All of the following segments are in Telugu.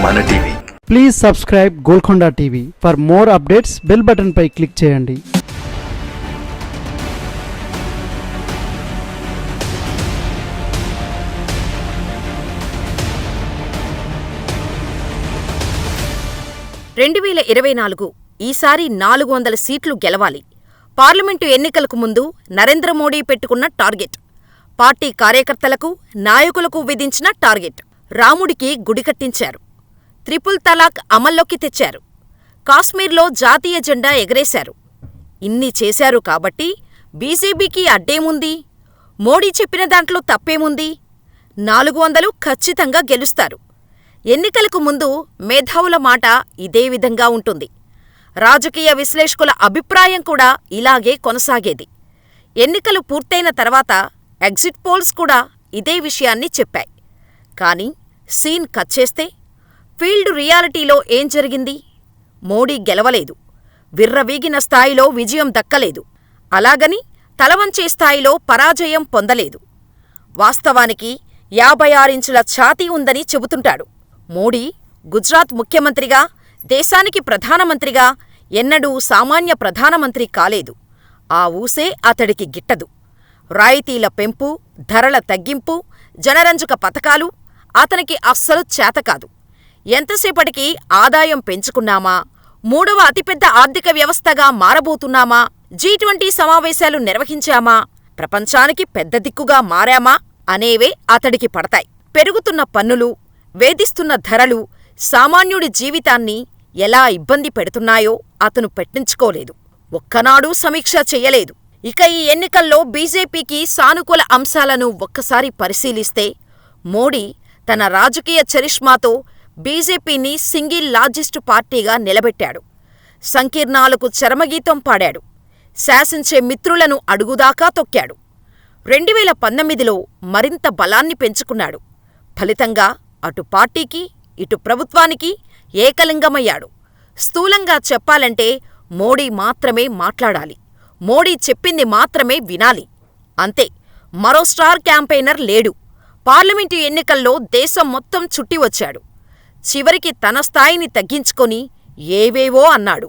మన TV. Please subscribe Golconda TV. For more updates bell button పై క్లిక్ చేయండి. ఈసారి 400 సీట్లు గెలవాలి. పార్లమెంటు ఎన్నికలకు ముందు నరేంద్ర మోడీ పెట్టుకున్న టార్గెట్. పార్టీ కార్యకర్తలకు, నాయకులకు విధించిన టార్గెట్. రాముడికి గుడి కట్టించారు. త్రిపుల్ తలాక్ అమల్లోకి తెచ్చారు. కాశ్మీర్లో జాతీయ జెండా ఎగరేశారు. ఇన్ని చేశారు కాబట్టి బీజేపీకి అడ్డేముంది? మోడీ చెప్పిన దాంట్లో తప్పేముంది? 400 ఖచ్చితంగా గెలుస్తారు. ఎన్నికలకు ముందు మేధావుల మాట ఇదే విధంగా ఉంటుంది. రాజకీయ విశ్లేషకుల అభిప్రాయం కూడా ఇలాగే కొనసాగేది. ఎన్నికలు పూర్తయిన తర్వాత ఎగ్జిట్ పోల్స్ కూడా ఇదే విషయాన్ని చెప్పాయి. కానీ సీన్ కట్ చేస్తే ఫీల్డ్ రియాలిటీలో ఏం జరిగింది? మోడీ గెలవలేదు. విర్రవీగిన స్థాయిలో విజయం దక్కలేదు. అలాగని తలవంచే స్థాయిలో పరాజయం పొందలేదు. వాస్తవానికి 56 ఇంచుల ఛాతీ ఉందని చెబుతుంటాడు. మోడీ గుజరాత్ ముఖ్యమంత్రిగా, దేశానికి ప్రధానమంత్రిగా ఎన్నడూ సామాన్య ప్రధానమంత్రి కాలేదు. ఆ ఊసే అతడికి గిట్టదు. రాయితీల పెంపు, ధరల తగ్గింపు, జనరంజక పథకాలు అతనికి అస్సలు చేతకాదు. ఎంతసేపటికి ఆదాయం పెంచుకున్నామా, 3వ అతిపెద్ద ఆర్థిక వ్యవస్థగా మారబోతున్నామా, G20 సమావేశాలు నిర్వహించామా, ప్రపంచానికి పెద్ద దిక్కుగా మారామా అనేవే అతడికి పడతాయి. పెరుగుతున్న పన్నులు, వేధిస్తున్న ధరలు సామాన్యుడి జీవితాన్ని ఎలా ఇబ్బంది పెడుతున్నాయో అతను పెట్టించుకోలేదు. ఒక్కనాడూ సమీక్ష చెయ్యలేదు. ఇక ఈ ఎన్నికల్లో బీజేపీకి సానుకూల అంశాలను ఒక్కసారి పరిశీలిస్తే, మోడీ తన రాజకీయ చరిష్మాతో బీజేపీని సింగిల్ లార్జెస్ట్ పార్టీగా నిలబెట్టాడు. సంకీర్ణాలకు చరమగీతం పాడాడు. శాసించే మిత్రులను అడుగుదాకా తొక్కాడు. 2019లో మరింత బలాన్ని పెంచుకున్నాడు. ఫలితంగా అటు పార్టీకి, ఇటు ప్రభుత్వానికి ఏకలింగమయ్యాడు. స్థూలంగా చెప్పాలంటే మోడీ మాత్రమే మాట్లాడాలి. మోడీ చెప్పింది మాత్రమే వినాలి. అంతే. మరో స్టార్ క్యాంపెయినర్ లేడు. పార్లమెంటు ఎన్నికల్లో దేశం మొత్తం చుట్టివచ్చాడు. చివరికి తన స్థాయిని తగ్గించుకొని ఏవేవో అన్నాడు.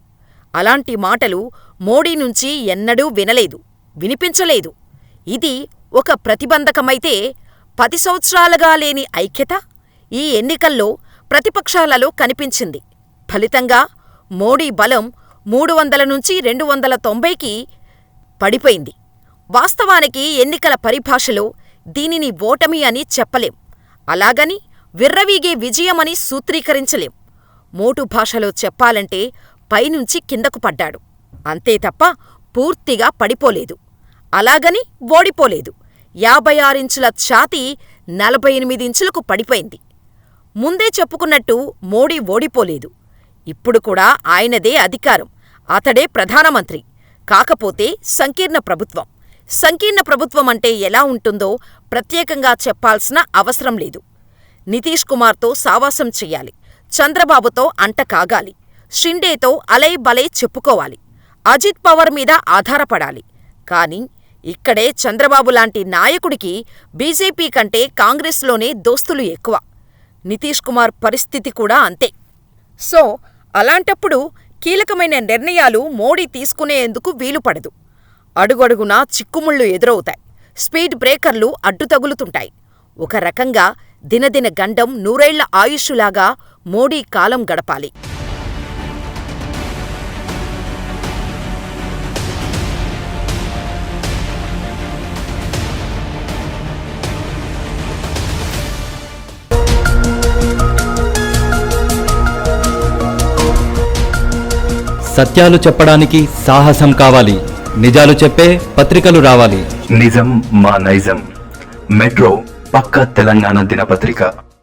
అలాంటి మాటలు మోడీ నుంచి ఎన్నడూ వినలేదు, వినిపించలేదు. ఇది ఒక ప్రతిబంధకమైతే 10 సంవత్సరాలుగా లేని ఐక్యత ఈ ఎన్నికల్లో ప్రతిపక్షాలలో కనిపించింది. ఫలితంగా మోడీ బలం 300 నుంచి 290కి పడిపోయింది. వాస్తవానికి ఎన్నికల పరిభాషలో దీనిని ఓటమి అని చెప్పలేం. అలాగని విర్రవీగే విజయమని సూత్రీకరించలేం. మోటు భాషలో చెప్పాలంటే పైనుంచి కిందకు పడ్డాడు. అంతే తప్ప పూర్తిగా పడిపోలేదు. అలాగని ఓడిపోలేదు. 56 ఇంచుల ఛాతీ 48 ఇంచులకు పడిపోయింది. ముందే చెప్పుకున్నట్టు మోడీ ఓడిపోలేదు. ఇప్పుడు కూడా ఆయనదే అధికారం, అతడే ప్రధానమంత్రి. కాకపోతే సంకీర్ణ ప్రభుత్వం. సంకీర్ణ ప్రభుత్వం అంటే ఎలా ఉంటుందో ప్రత్యేకంగా చెప్పాల్సిన అవసరం లేదు. నితీష్ కుమార్తో సావాసం చెయ్యాలి, చంద్రబాబుతో అంట కాగాలి, షిండేతో అలై బలై చెప్పుకోవాలి, అజిత్ పవార్ మీద ఆధారపడాలి. కాని ఇక్కడే చంద్రబాబు లాంటి నాయకుడికి బీజేపీ కంటే కాంగ్రెస్లోనే దోస్తులు ఎక్కువ. నితీష్ కుమార్ పరిస్థితి కూడా అంతే. సో అలాంటప్పుడు కీలకమైన నిర్ణయాలు మోడీ తీసుకునేందుకు వీలుపడదు. అడుగడుగునా చిక్కుముళ్ళు ఎదురవుతాయి. స్పీడ్ బ్రేకర్లు అడ్డు తగులుతుంటాయి. ఒక రకంగా దినదిన గండం 100 ఏళ్ల ఆయుష్షులాగా మోడీ కాలం గడపాలి. సత్యాలు చెప్పడానికి సాహసం కావాలి. నిజాలు చెప్పే పత్రికలు రావాలి. నిజం మా నైజం. మెట్రో పక్క తెలంగాణ దినపత్రిక.